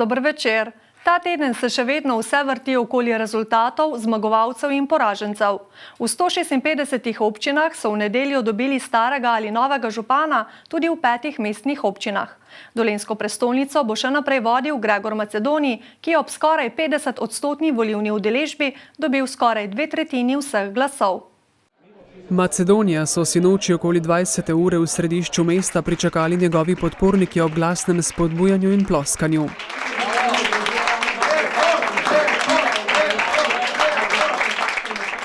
Dober večer. Ta teden se še vedno vse vrti okoli rezultatov, zmagovalcev in poražencev. V 156 občinah so v nedeljo dobili starega ali novega župana, tudi v 5 mestnih občinah. Dolenjsko prestolnico bo še naprej vodil Gregor Macedoni, ki je ob skoraj 50-odstotni volilni udeležbi dobil skoraj 2/3 vseh glasov. Macedonija so sinoči okoli 20. ure v središču mesta pričakali njegovi podporniki ob glasnem spodbujanju in ploskanju.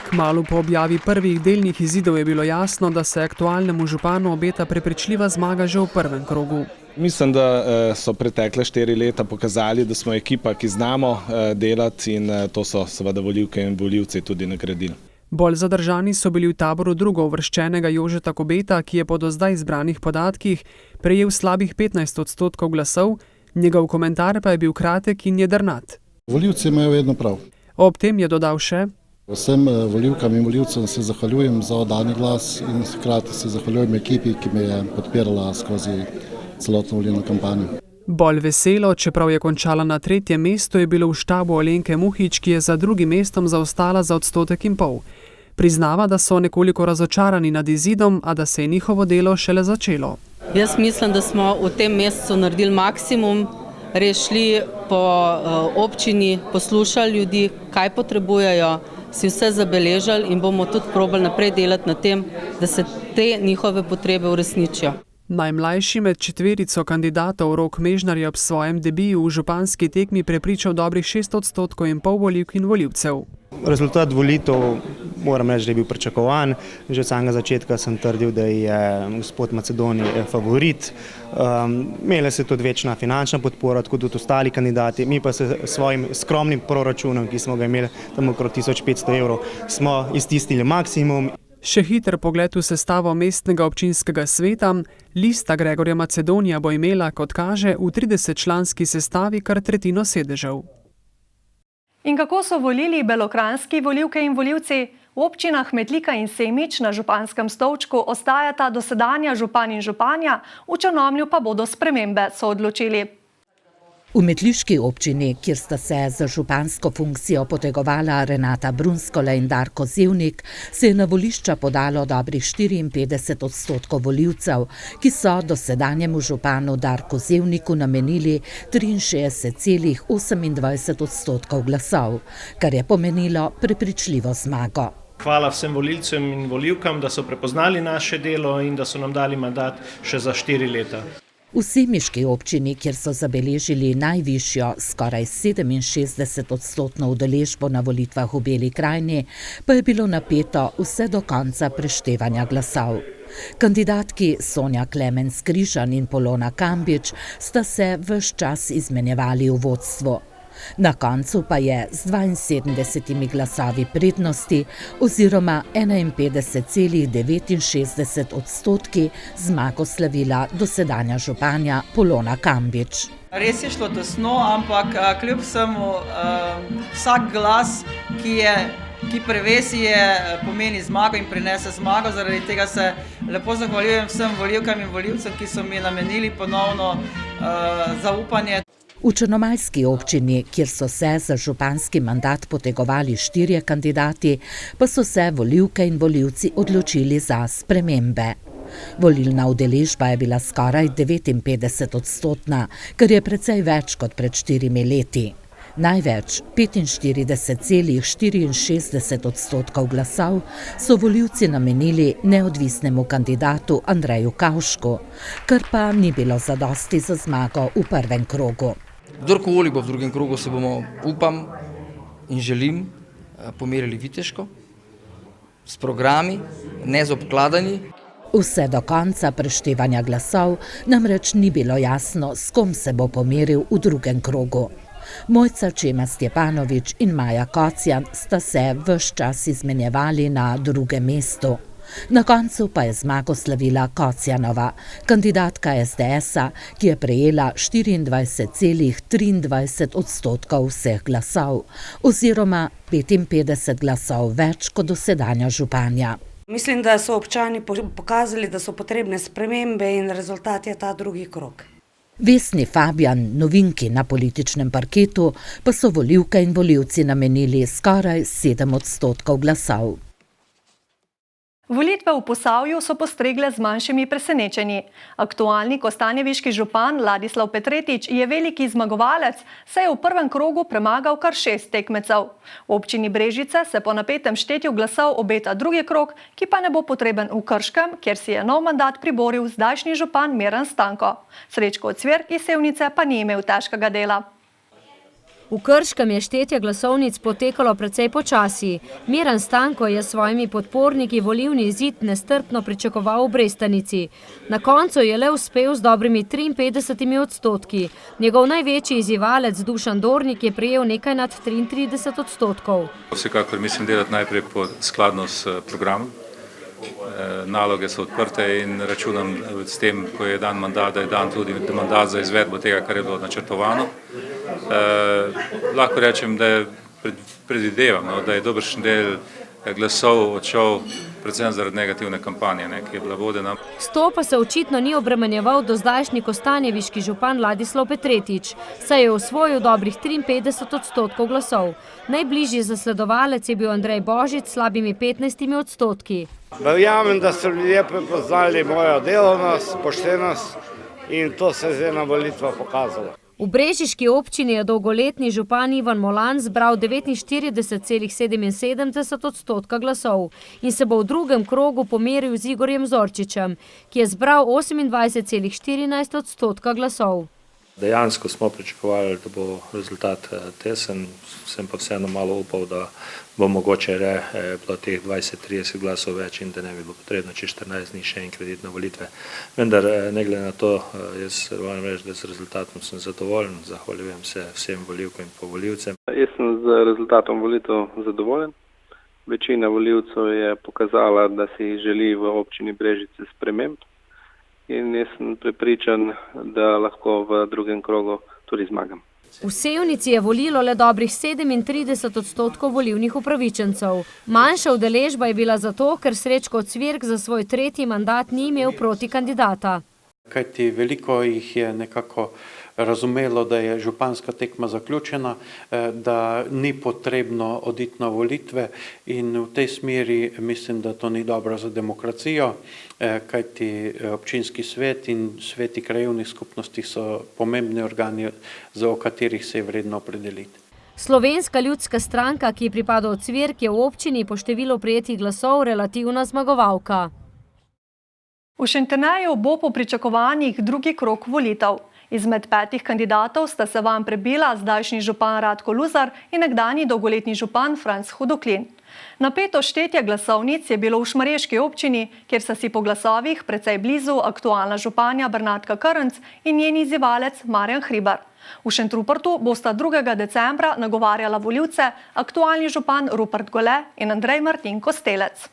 Kmalu po objavi prvih delnih izidov je bilo jasno, da se aktualnemu županu obeta prepričljiva zmaga že v prvem krogu. Mislim, da so pretekle 4 leta pokazali, da smo ekipa, ki znamo delati in to so seveda volivke in volivci tudi nagradili. Bolj zadržani so bili v taboru drugouvrščenega Jožeta Kobeta, ki je po do zdaj izbranih podatkih prejel slabih 15% glasov, njegov komentar pa je bil kratek in jedrnat. Volivci imajo vedno prav. Ob tem je dodal še: Vsem volivkam in volivcem se zahvaljujem za oddani glas in hkrati se zahvaljujem ekipi, ki me je podpirala skozi celotno volilno kampanjo. Bolj veselo, čeprav je končala na 3. mestu, je bilo v štabu Alenke Muhič, ki je za drugim mestom zaostala za 1,5%. Priznava, da so nekoliko razočarani nad izidom, a da se je njihovo delo šele začelo. Jaz mislim, da smo v tem mesecu naredili maksimum, res šli po občini, poslušali ljudi, kaj potrebujejo, si vse zabeležili in bomo tudi probali naprej delati na tem, da se te njihove potrebe uresničijo. Najmlajši med 4 kandidatov Rok Mežnar je ob svojem debiju v županski tekmi prepričal dobrih 6,5% volivk in volivcev. Rezultat volitev moram reči, da je bil pričakovan. Že od samega začetka sem trdil, da je gospod Macedoni favorit. Imela se tudi večna finančna podpora, tako tudi ostali kandidati. Mi pa se svojim skromnim proračunom, ki smo ga imeli tam okrog 1500 evrov, smo iztisnili maksimum. Še hiter pogled v sestavo mestnega občinskega sveta. Lista Gregorja Macedonija bo imela, kot kaže, v 30-članski sestavi kar tretjino sedežev. In kako so volili belokranjski volivke in volivci? V občinah Metlika in Semič na županskem stolčku ostajata dosedanja župan in županja, v Črnomlju pa bodo spremembe, so odločili. V metliški občini, kjer sta se za župansko funkcijo potegovala Renata Brunskola in Darko Zevnik, se je na volišča podalo dobrih 54% volivcev, ki so dosedanjemu županu Darku Zevniku namenili 63,28% glasov, kar je pomenilo prepričljivo zmago. Hvala vsem volilcem in volivkam, da so prepoznali naše delo in da so nam dali mandat še za 4 leta. V semiški občini, kjer so zabeležili najvišjo, skoraj 67% udeležbo na volitvah v Beli krajini, pa je bilo napeto vse do konca preštevanja glasov. Kandidatki Sonja Klemenc Križan in Polona Kambič sta se ves čas izmenjevali v vodstvu. Na koncu pa je z 72 glasovi prednosti oziroma 51,69% zmago slavila dosedanja županja Polona Kambič. Res je šlo tesno, ampak kljub vsemu vsak glas, ki prevesi, pomeni zmago in prinese zmago. Zaradi tega se lepo zahvaljujem vsem volivkam in volivcem, ki so mi namenili ponovno zaupanje. V črnomaljski občini, kjer so se za županski mandat potegovali 4 kandidati, pa so se volivke in volivci odločili za spremembe. Volilna udeležba je bila skoraj 59%, kar je precej več kot pred 4 leti. Največ, 45,64% glasov, so volivci namenili neodvisnemu kandidatu Andreju Kavšku, kar pa ni bilo zadosti za zmago v prvem krogu. Kdorkoli bo v drugem krogu, se bomo, upam in želim, pomerili viteško, s programi, ne z obkladanji. Vse do konca preštevanja glasov namreč ni bilo jasno, s kom se bo pomeril v drugem krogu. Mojca Čema Stjepanovič in Maja Kocjan sta se ves čas izmenjevali na drugem mestu. Na koncu pa je zmago slavila Kocjanova, kandidatka SDS-a, ki je prejela 24,23% vseh glasov oziroma 55 glasov več kot dosedanja županja. Mislim, da so občani pokazali, da so potrebne spremembe in rezultat je ta drugi krog. Vesni Fabjan, novinki na političnem parketu, pa so volivke in volivci namenili skoraj 7% glasov. Volitve v Posavju so postregle z manjšimi presenečenji. Aktualni kostanjeviški župan Ladislav Petretič je veliki zmagovalec, saj je v prvem krogu premagal kar 6 tekmecev. V občini Brežice se po napetem štetju glasov obeta drugi krog, ki pa ne bo potreben v Krškem, kjer si je nov mandat priboril zdajšnji župan Miran Stanko. Srečko Ocvirk iz Sevnice pa ni imel težkega dela. V Krškem je štetje glasovnic potekalo precej počasi. Miran Stanko je s svojimi podporniki volilni izid nestrpno pričakoval v Brestanici. Na koncu je le uspel z dobrimi 53%. Njegov največji izzivalec Dušan Dornik je prejel nekaj nad 33%. Vsekakor mislim delati najprej skladno s programom. Naloge so odprte in računam s tem, ko je dan mandat, da je dan tudi mandat za izvedbo tega, kar je bilo načrtovano. Lahko rečem, da predvidevam, da je dobršen del glasov odšel predvsem zaradi negativne kampanje, ki je bila vodena. S to pa se očitno ni obremenjeval dozdajšnji kostanjeviški župan Ladislav Petretič, saj je osvojil dobrih 53% glasov. Najbližji zasledovalec je bil Andrej Božič s slabimi 15%. Verjamem, da so ljudje prepoznali mojo delovnost, poštenost in to se je zdaj na volitvah pokazalo. V brežiški občini je dolgoletni župan Ivan Molan zbral 49,77% glasov in se bo v drugem krogu pomeril z Igorjem Zorčičem, ki je zbral 28,14% glasov. Dejansko smo pričakovali, da bo rezultat tesen, sem pa vseeno malo upal, da bo mogoče bilo teh 20-30 glasov več in da ne bi bilo potrebno čez 14 dni še enkrat iti na volitve. Vendar ne glede na to, jaz moram reči, da z rezultatom sem zadovoljen, zahvaljujem se vsem volivkam in volivcem. Jaz sem z rezultatom volitev zadovoljen. Večina volivcev je pokazala, da si želi v občini Brežice sprememb. In jaz sem prepričan, da lahko v drugem krogu tudi zmagam. V Sevnici je volilo le dobrih 37% volilnih upravičencev. Manjša udeležba je bila zato, ker Srečko Ocvirk za svoj tretji mandat ni imel proti kandidata. Kajti veliko jih je nekako razumelo, da je županska tekma zaključena, da ni potrebno oditi na volitve in v tej smeri mislim, da to ni dobro za demokracijo, kajti občinski svet in sveti krajevnih skupnosti so pomembni organi, o katerih se je vredno opredeliti. Slovenska ljudska stranka, ki je pripada Ocvirk, je v občini po številu prejetih glasov relativna zmagovalka. V Šentjerneju bo po pričakovanjih drugi krog volitev. Izmed 5 kandidatov sta se vanj prebila zdajšnji župan Radko Luzar in nekdanji dolgoletni župan Franc Hudoklin. Napeto štetje glasovnic je bilo v šmarješki občini, kjer sta si po glasovih precej blizu aktualna županja Bernardka Krnc in njen izzivalec Marjan Hribar. V Šentrupertu bosta 2. decembra nagovarjala volivce aktualni župan Rupert Gole in Andrej Martin Kostelec.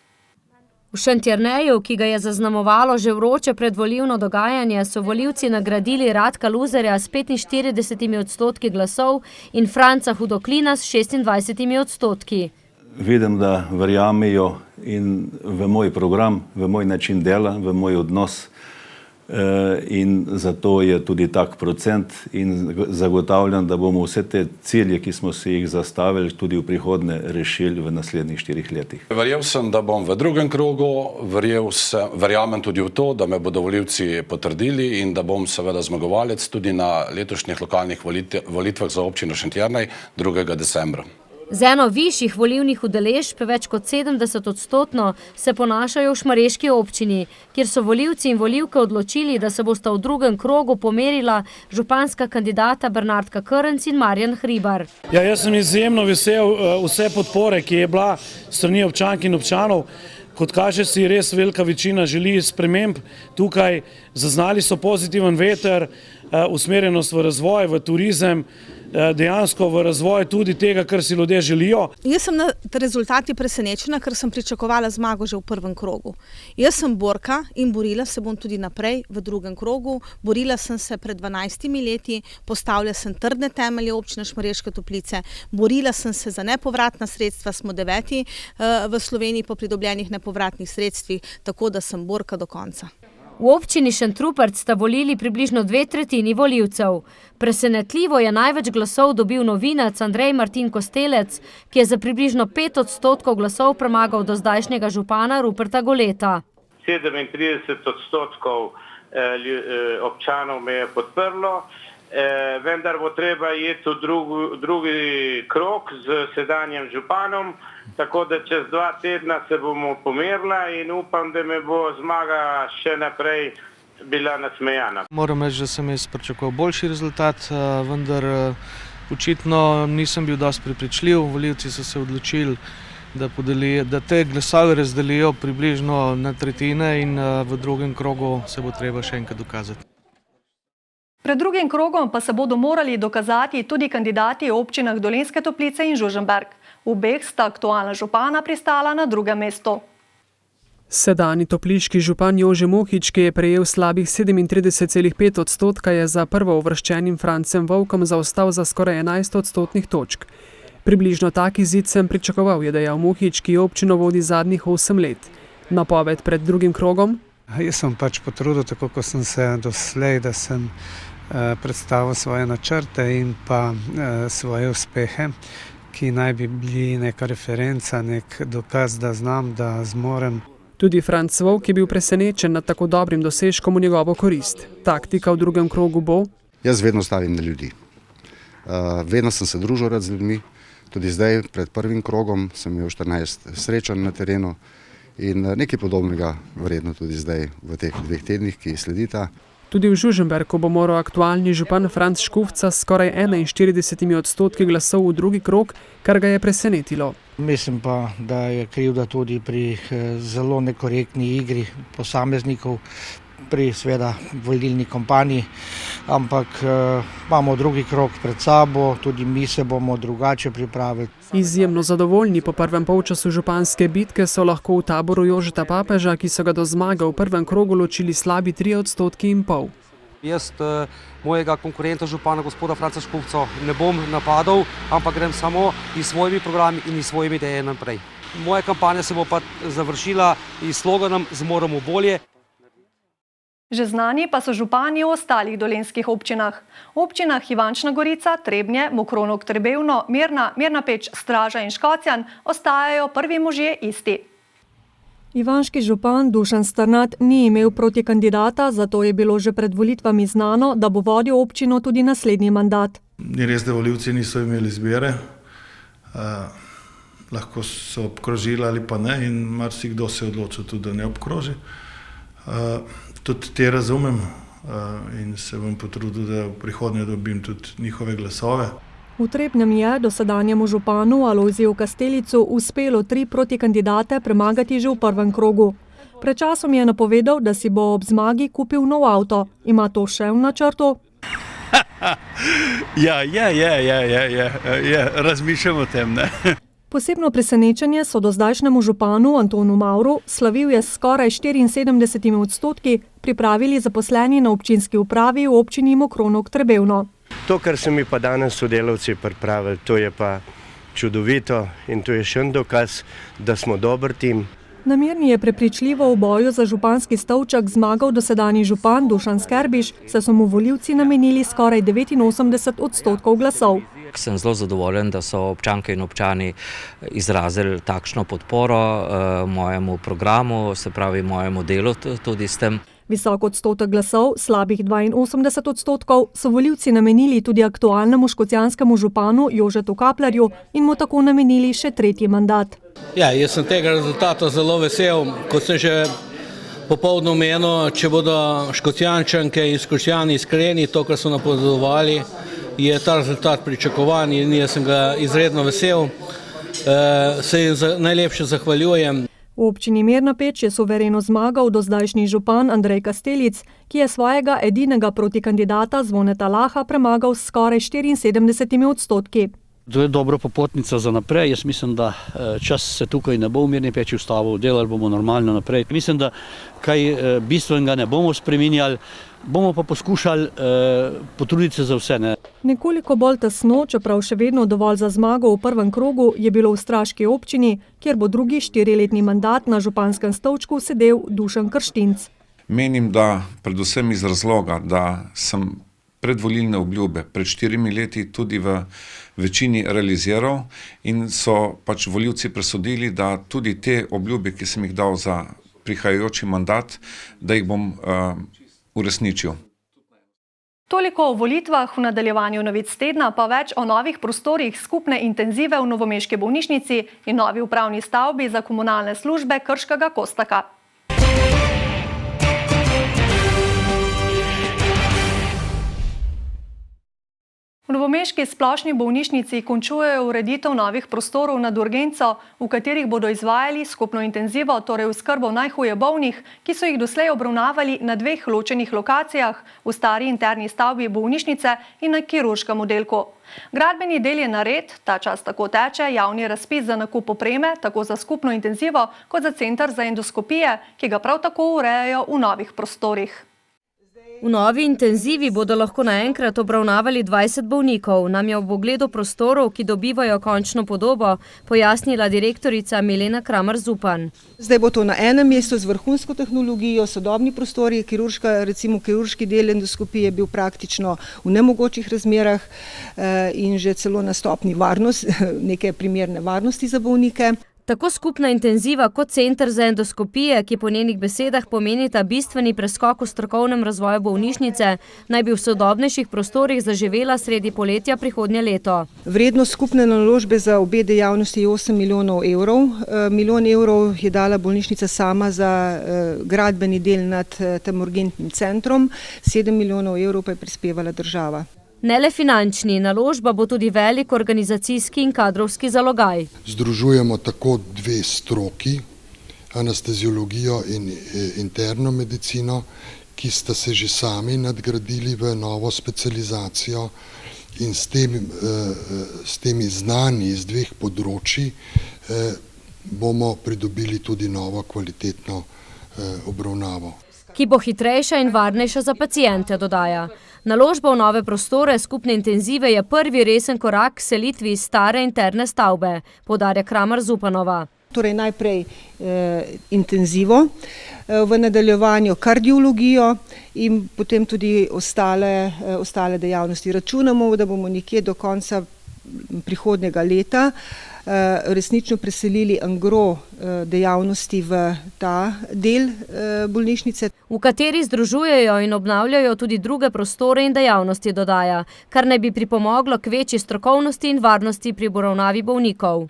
V Šentjerneju, ki ga je zaznamovalo že vroče predvolilno dogajanje, so volivci nagradili Radka Luzarja s 45% glasov in Franca Hudoklina s 26%. Vidim, da verjamejo in v moj program, v moj način dela, v moj odnos in zato je tudi tak procent in zagotavljam, da bomo vse te cilje, ki smo si jih zastavili, tudi v prihodnje rešili v naslednjih 4 letih. Verjel sem, da bom v drugem krogu, verjamem tudi v to, da me bodo volivci potrdili in da bom seveda zmagovalec tudi na letošnjih lokalnih volitvah za občino Šentjernej 2. decembra. Z eno višjih volilnih udeležb, več kot 70%, se ponašajo v šmarješki občini, kjer so volivci in volivke odločili, da se bosta v drugem krogu pomerila županska kandidata Bernardka Krnc in Marjan Hribar. Jaz sem izjemno vesel vse podpore, ki je bila strani občank in občanov. Kot kaže, si res velika večina želi sprememb tukaj. Zaznali so pozitiven veter, usmerjenost v razvoj, v turizem, dejansko v razvoj tudi tega, kar si ljudje želijo. Jaz sem na rezultati presenečena, ker sem pričakovala zmago že v prvem krogu. Jaz sem borka in borila se bom tudi naprej v drugem krogu. Borila sem se pred 12 leti, postavila sem trdne temelje občine Šmarješke Toplice, borila sem se za nepovratna sredstva, smo 9. v Sloveniji po pridobljenih nepovratnih sredstvih, tako da sem borka do konca. V občini Šentrupert sta volili približno 2/3 volivcev. Presenetljivo je največ glasov dobil novinec Andrej Martin Kostelec, ki je za približno 5% glasov premagal dozdajšnjega župana Ruperta Goleta. 37% občanov me je podprlo, vendar bo treba iti v drugi krog z sedanjim županom, tako da čez 2 tedna se bomo pomerila in upam, da me bo zmaga še naprej bila nasmejana. Moram reči, da sem jaz pričakoval boljši rezultat, vendar očitno nisem bil dosti prepričljiv. Volivci so se odločili, da te glasove razdelijo približno na tretjine in v drugem krogu se bo treba še enkrat dokazati. Pred drugim krogom pa se bodo morali dokazati tudi kandidati v občinah Dolenjske Toplice in Žužemberk. V obeh sta aktualna župana pristala na drugem mestu. Sedanji topliški župan Jože Mohič, ki je prejel slabih 37,5%, je za prvouvrščenim Francem Vovkom zaostal za skoraj 11 odstotnih točk. Približno tak izid sem pričakoval, je dejal Mohič, ki občino vodi zadnjih 8 let. Napoved pred drugim krogom? Jaz sem pač potrudil, tako kot sem se doslej, da sem predstavil svoje načrte in pa svoje uspehe, ki naj bi bili neka referenca, nek dokaz, da znam, da zmorem. Tudi Franc Vovk je bil presenečen nad tako dobrim dosežkom v njegovo korist. Taktika v drugem krogu bo? Jaz vedno stavim na ljudi. Vedno sem se družil rad z ljudmi. Tudi zdaj, pred prvim krogom, sem imel 14 srečanj na terenu in nekaj podobnega verjetno tudi zdaj v teh 2 tednih, ki sledita. Tudi v Žužemberku bo moral aktualni župan Franc Škufca s skoraj 41% glasov v drugi krog, kar ga je presenetilo. Mislim pa, da je krivda tudi pri zelo nekorektni igri posameznikov, pri seveda volilni kampanji, ampak imamo drugi krog pred sabo, tudi mi se bomo drugače pripravili. Izjemno zadovoljni po prvem polčasu županske bitke so lahko v taboru Jožeta Papeža, ki so ga do zmage v prvem krogu ločili slabi 3,5 %. Jaz mojega konkurenta župana gospoda Franca Škufca ne bom napadal, ampak grem samo s svojimi programi in s svojimi idejami naprej. Moja kampanja se bo pa završila s sloganom Zmoremo bolje. Že znani pa so župani v ostalih dolenjskih občinah. V občinah Ivančna Gorica, Trebnje, Mokronog, Trbevno, Mirna Peč, Straža in Škocjan ostajajo prvi možje isti. Ivanški župan Dušan Strnad ni imel proti kandidata, zato je bilo že pred volitvami znano, da bo vodil občino tudi naslednji mandat. Ni res, da volivci niso imeli izbire. Lahko so obkrožili ali pa ne in marsikdo se je odločil tudi, da ne obkroži. Tudi te razumem in se bom potrudil, da v prihodnje dobim tudi njihove glasove. V Trebnjem je dosedanjemu županu Alojziju Kastelicu uspelo 3 protikandidate premagati že v prvem krogu. Pred časom je napovedal, da si bo ob zmagi kupil nov avto. Ima to še v načrtu? Razmišljam o tem, ne. Posebno presenečenje so dozdajšnjemu županu Antonu Mavru, slavil je s skoraj 74%, pripravili zaposleni na občinski upravi v občini Mokronog Trbevno. To, kar so mi pa danes sodelavci pripravili, to je pa čudovito in to je še en dokaz, da smo dober tim. Na Mirni je prepričljivo v boju za županski stolček zmagal dosedanji župan Dušan Skerbiš, saj so mu volivci namenili skoraj 89% glasov. Sem zelo zadovoljen, da so občanke in občani izrazili takšno podporo mojemu programu, se pravi mojemu delu tudi s tem. Visok odstotek glasov, slabih 82%, so volivci namenili tudi aktualnemu škocjanskemu županu Jožetu Kaplerju in mu tako namenili še 3. mandat. Ja, jaz sem tega rezultata zelo vesel, kot sem že popoldne omenil, če bodo Škocjančanke in Škocjani iskreni, to, kar so napovedovali, je ta rezultat pričakovan in jaz sem ga izredno vesel. Se jim najlepše zahvaljujem. V občini Mirna Peč je suvereno zmagal dozdajšnji župan Andrej Kastelic, ki je svojega edinega protikandidata Zvoneta Laha premagal s skoraj 74%. To je dobra popotnica za naprej. Jaz mislim, da čas se tukaj ne bo v Mirni Peči ustavil, delali bomo normalno naprej. Mislim, da kaj bistvenega ne bomo spreminjali, bomo pa poskušali potruditi se za vse. Ne? Nekoliko bolj tesno, čeprav še vedno dovolj za zmago v prvem krogu, je bilo v Straški občini, kjer bo drugi 4-letni mandat na županskem stolčku sedel Dušan Krštinc. Menim, da predvsem iz razloga, da sem predvolilne obljube pred 4 leti tudi v večini realiziral in so pač volivci presodili, da tudi te obljube, ki sem jih dal za prihajajoči mandat, da jih bom uresničil. Toliko o volitvah, v nadaljevanju novic tedna pa več o novih prostorih skupne intenzive v novomeški bolnišnici in novi upravni stavbi za komunalne službe Krškega Kostaka. V novomeški splošni bolnišnici končujejo ureditev novih prostorov nad urgenco, v katerih bodo izvajali skupno intenzivo, torej oskrbo najhuje bolnih, ki so jih doslej obravnavali na 2 ločenih lokacijah, v stari interni stavbi bolnišnice in na kirurškem oddelku. Gradbeni del je nared, ta čas tako teče javni razpis za nakup opreme, tako za skupno intenzivo kot za center za endoskopije, ki ga prav tako urejajo v novih prostorih. V novi intenzivi bodo lahko naenkrat obravnavali 20 bolnikov, nam je ob ogledu prostorov, ki dobivajo končno podobo, pojasnila direktorica Milena Kramar-Zupan. Zdaj bo to na enem mestu z vrhunsko tehnologijo, sodobni prostori, kirurški del endoskopije je bil praktično v nemogočih razmerah in že celo na stopnji neke primerne varnosti za bolnike. Tako skupna intenziva kot center za endoskopije, ki po njenih besedah pomenita bistveni preskok v strokovnem razvoju bolnišnice, naj bi v sodobnejših prostorih zaživela sredi poletja prihodnje leto. Vrednost skupne naložbe za obe dejavnosti je 8 milijonov evrov. Milijon evrov je dala bolnišnica sama za gradbeni del nad tem urgentnim centrom, 7 milijonov evrov pa je prispevala država. Ne le finančni, naložba bo tudi velik organizacijski in kadrovski zalogaj. Združujemo tako 2 stroki, anesteziologijo in interno medicino, ki sta se že sami nadgradili v novo specializacijo in s temi znanji iz 2 področji bomo pridobili tudi novo kvalitetno obravnavo. Ki bo hitrejša in varnejša za paciente, dodaja. Naložba v nove prostore skupne intenzive je prvi resen korak k selitvi iz stare interne stavbe, poudarja Kramar-Zupanova. Torej najprej intenzivo, v nadaljevanju kardiologijo in potem tudi ostale dejavnosti. Računamo, da bomo nekje do konca prihodnjega leta resnično preselili angro dejavnosti v ta del bolnišnice. V kateri združujejo in obnavljajo tudi druge prostore in dejavnosti, dodaja, kar naj bi pripomoglo k večji strokovnosti in varnosti pri obravnavi bolnikov.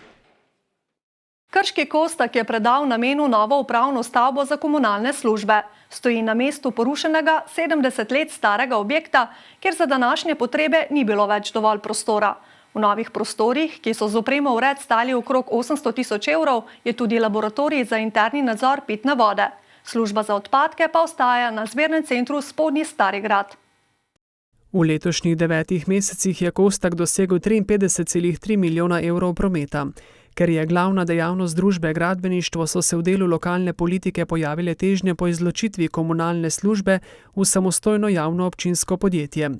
Krški Kostak je predal namenu novo upravno stavbo za komunalne službe. Stoji na mestu porušenega 70 let starega objekta, kjer za današnje potrebe ni bilo več dovolj prostora. V novih prostorih, ki so z opremo vred stali okrog 800 tisoč evrov, je tudi laboratorij za interni nadzor pitne vode. Služba za odpadke pa ostaja na zbirnem centru Spodnji Stari Grad. V letošnjih 9 mesecih je Kostak dosegel 53,3 milijona evrov prometa. Ker je glavna dejavnost družbe gradbeništvo, so se v delu lokalne politike pojavile težnje po izločitvi komunalne službe v samostojno javno občinsko podjetje.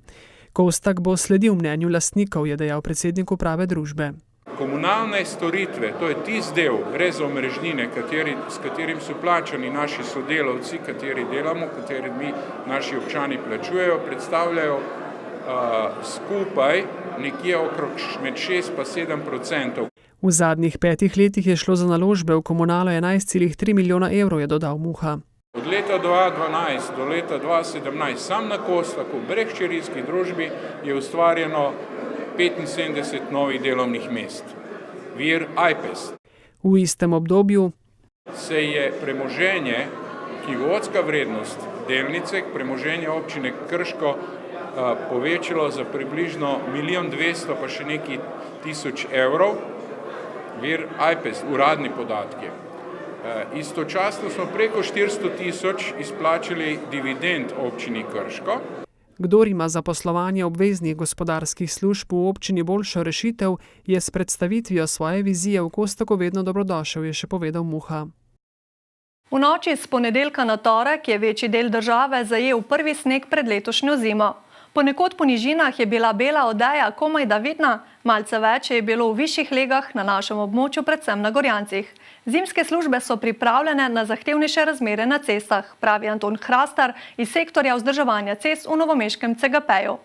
Kostak bo sledil mnenju lastnikov, je dejal predsednik uprave družbe. Komunalne storitve, to je tisti del, gre za omrežnine, s katerim so plačani naši sodelavci, kateri delamo, kateri naši občani plačujejo, predstavljajo skupaj nekje okrog med 6 pa 7%. V zadnjih 5 letih je šlo za naložbe v komunalo 11,3 milijona evrov, je dodal Muha. Od leta 2012 do leta 2017 sam na Kostaku, brez hčerinski družbi, je ustvarjeno 75 novih delovnih mest. Vir IPES. V istem obdobju se je premoženje, knjigovodska vrednost delnice, premoženje občine Krško povečalo za približno 1 200 000 pa še nekaj tisoč evrov. Vir IPES, uradni podatki. Istočasno smo preko 400 000 izplačali dividend občini Krško. Kdor ima za poslovanje obveznih gospodarskih služb v občini boljšo rešitev, je s predstavitvijo svoje vizije v Kostaku vedno dobrodošel, je še povedal Muha. V noči s ponedeljka na torek je večji del države zajel prvi sneg pred letošnjo zimo. Ponekod po nižinah je bila bela odeja komaj da vidna, malce več je bilo v višjih legah na našem območju, predvsem na Gorjancih. Zimske službe so pripravljene na zahtevnejše razmere na cestah, pravi Anton Hrastar iz sektorja vzdrževanja cest v novomeškem CGP-ju.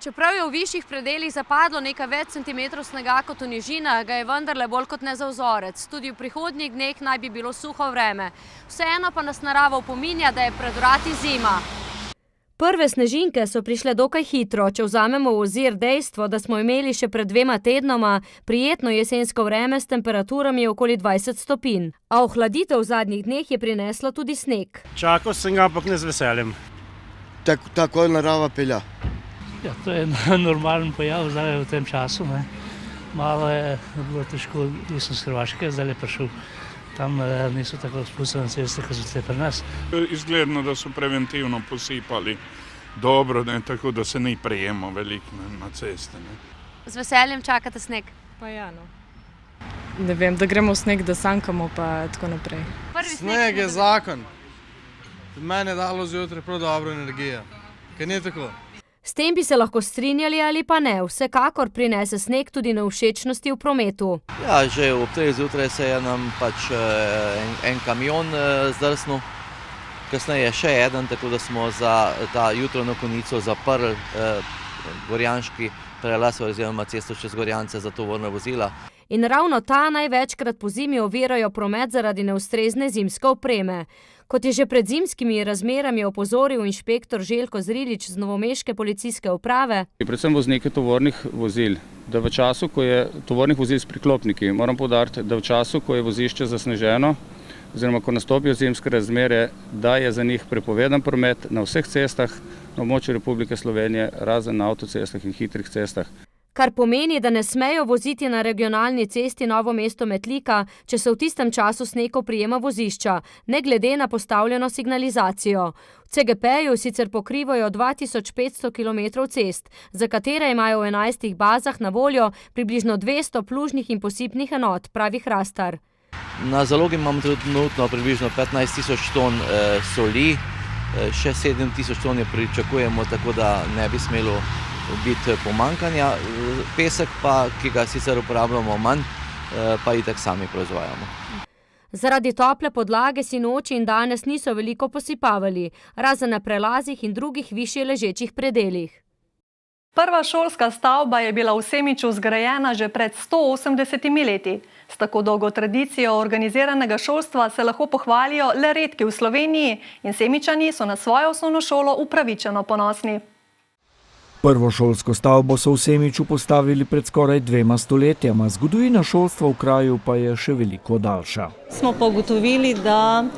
Čeprav je v višjih predeljih zapadlo nekaj več centimetrov snega kot v nižinah, ga je vendarle bolj kot ne za vzorec. Tudi v prihodnjih dneh naj bi bilo suho vreme. Vseeno pa nas narava opominja, da je pred vrati zima. Prve snežinke so prišle dokaj hitro, če vzamemo v ozir dejstvo, da smo imeli še pred 2 tednoma prijetno jesensko vreme s temperaturami okoli 20 stopinj. A ohladitev v zadnjih dneh je prineslo tudi sneg. Čakal sem ga, ampak ne z veseljem. Tako narava pelja. Ja, to je normalen pojav zdaj v tem času. Malo je bilo težko, nisem z Hrvaške, zdaj je prišel. Tam niso tako spustili na ceste, kot so tle pri nas. Izgledno, da so preventivno posipali dobro, tako da se ni prejemo veliko na ceste. Z veseljem čakate sneg? Pa ja, no. Ne vem, da gremo v sneg, da sankamo pa tako naprej. Sneg je zakon. Mene je dalo zjutraj prav dobro energijo. Kaj ni tako? S tem bi se lahko strinjali ali pa ne. Vsekakor prinese sneg tudi nevšečnosti v prometu. Ja, že ob 3 zjutraj se je nam pač en kamion zdrsnil, kasneje še eden, tako da smo za ta jutranjo konico zaprli gorjanški prelaz oziroma cesto čez Gorjance za tovorna vozila. In ravno ta največkrat pozimi ovirajo promet zaradi neustrezne zimske opreme. Kot je že pred zimskimi razmerami opozoril inšpektor Željko Zrilič z novomeške policijske uprave. Predvsem voznike tovornih vozil, da v času, ko je tovornih vozil s priklopniki, moram poudariti, da v času, ko je vozišče zasneženo, oziroma ko nastopijo zimske razmere, da je za njih prepovedan promet na vseh cestah na območju Republike Slovenije, razen na avtocestah in hitrih cestah. Kar pomeni, da ne smejo voziti na regionalni cesti Novo Mesto-Metlika, če se v tistem času sneg oprijema vozišča, ne glede na postavljeno signalizacijo. V CGP-ju sicer pokrivajo 2500 km cest, za katere imajo v 11 bazah na voljo približno 200 plužnih in posipnih enot, pravi Hrastar. Na zalogi imamo trenutno približno 15 000 ton soli, še 7 000 ton je pričakujemo, tako da ne bi smelo biti pomankanja. Pesek pa, ki ga sicer uporabljamo manj, pa itak sami proizvajamo. Zaradi tople podlage si noči in danes niso veliko posipavali, razen na prelazih in drugih višje ležečih predeljih. Prva šolska stavba je bila v Semiču zgrajena že pred 180 leti. S tako dolgo tradicijo organiziranega šolstva se lahko pohvalijo le redki v Sloveniji in Semičani so na svojo osnovno šolo upravičeno ponosni. Prvo šolsko stavbo so v Semiču postavili pred skoraj 2 stoletjama, zgodovina šolstva v kraju pa je še veliko daljša. Smo pa ugotovili, da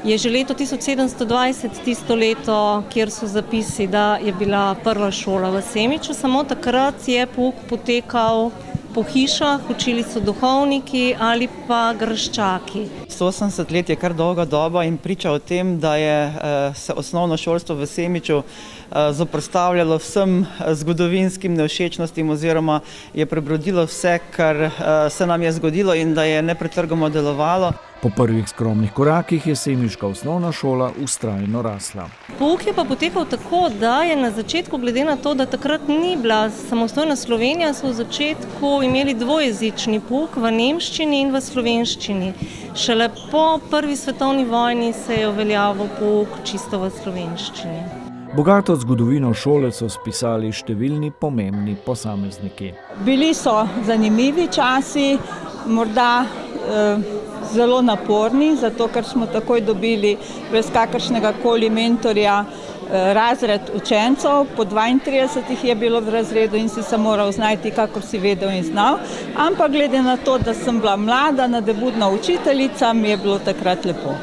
je že leto 1720 tisto leto, kjer so zapisi, da je bila prva šola v Semiču. Samo takrat je pouk potekal po hišah, učili so duhovniki ali pa graščaki. 180 let je kar dolga doba in priča o tem, da je se osnovno šolstvo v Semiču zoperstavljalo vsem zgodovinskim nevšečnostim oziroma je prebrodilo vse, kar se nam je zgodilo in da je nepretrgoma delovalo. Po prvih skromnih korakih je semiška osnovna šola vztrajno rasla. Pouk je pa potekal tako, da je na začetku, glede na to, da takrat ni bila samostojna Slovenija, so v začetku imeli dvojezični pouk v nemščini in v slovenščini. Šele po prvi svetovni vojni se je uveljavil pouk čisto v slovenščini. Bogato zgodovino šole so spisali številni pomembni posamezniki. Bili so zanimivi časi, morda zelo naporni, zato ker smo takoj dobili brez kakršnega koli mentorja razred učencev. Po 32 je bilo v razredu in si se moral znajti, kakor si vedel in znal. Ampak glede na to, da sem bila mlada, nadebudna učiteljica, mi je bilo takrat lepo.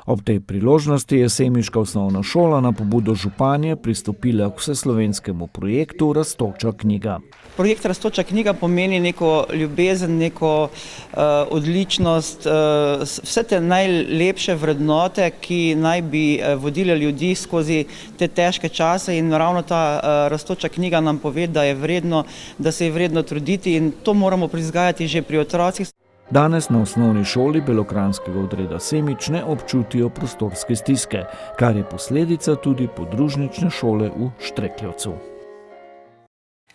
Ob tej priložnosti je semiška osnovna šola na pobudo županje pristopila k vseslovenskemu projektu Rastoča knjiga. Projekt Rastoča knjiga pomeni neko ljubezen, neko odličnost, vse te najlepše vrednote, ki naj bi vodile ljudi skozi te težke čase in ravno ta Rastoča knjiga nam pove, da je vredno, da se je vredno truditi in to moramo prizgajati že pri otrocih. Danes na osnovni šoli belokranjskega odreda Semič ne občutijo prostorske stiske, kar je posledica tudi podružnične šole v Štrekljevcu.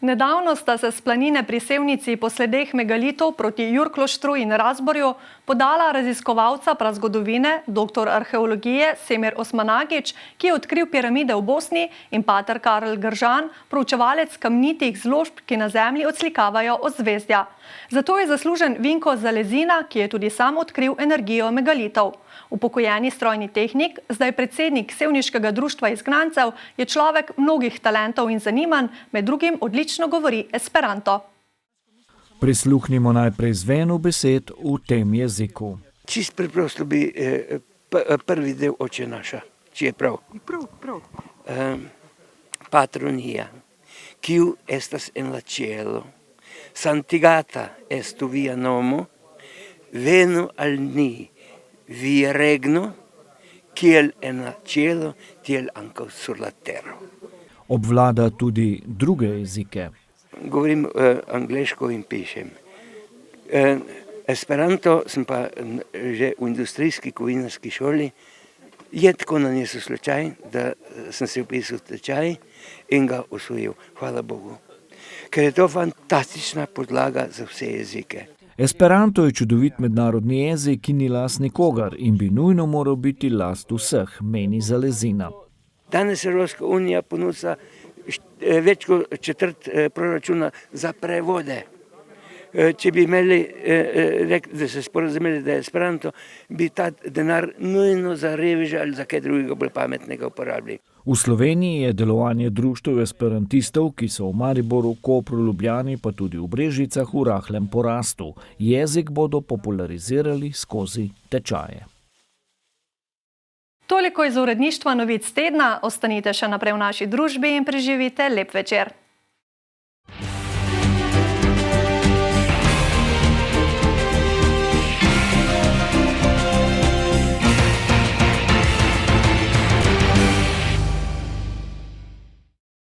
Nedavno sta se s planine pri Sevnici po sledeh megalitov proti Jurkloštru in Razborju podala raziskovalca prazgodovine, doktor arheologije Semir Osmanagić, ki je odkril piramide v Bosni, in pater Karel Gržan, proučevalec kamnitih zložb, ki na zemlji odslikavajo ozvezdja. Zato je zaslužen Vinko Zalezina, ki je tudi sam odkril energijo megalitov. Upokojeni strojni tehnik, zdaj predsednik Sevniškega društva izgnancev, je človek mnogih talentov in zanimanj, med drugim odlično govori esperanto. Prisluhnimo najprej zvenu besed v tem jeziku. Čist preprosto bi prvi del Oče naša, če je prav. Prav. Patronija, kiu estas en la cielo, santigata est via nomo, venu al ni, via regno, kiel en la cielo, tiel ankaŭ sur la terra. Obvlada tudi druge jezike. Govorim angleško in pišem. Esperanto sem pa že v industrijski kovinarski šoli. Je tako nanesel slučaj, da sem se upisal v tečaj in ga osvojil. Hvala Bogu. Ker je to fantastična podlaga za vse jezike. Esperanto je čudovit mednarodni jezik, ki ni last nikogar in bi nujno moral biti last vseh, meni Zalezina. Danes Evropska unija ponuja več kot četrt proračuna za prevode. Če bi imeli, da se sporazumeli, da je Esperanto, bi ta denar nujno za reveže ali za kaj drugega bolj pametnega uporabili. V Sloveniji je delovanje društev esperantistov, ki so v Mariboru, Kopru, Ljubljani, pa tudi v Brežicah v rahlem porastu. Jezik bodo popularizirali skozi tečaje. Toliko iz uredništva novic tedna. Ostanite še naprej v naši družbi in preživite lep večer.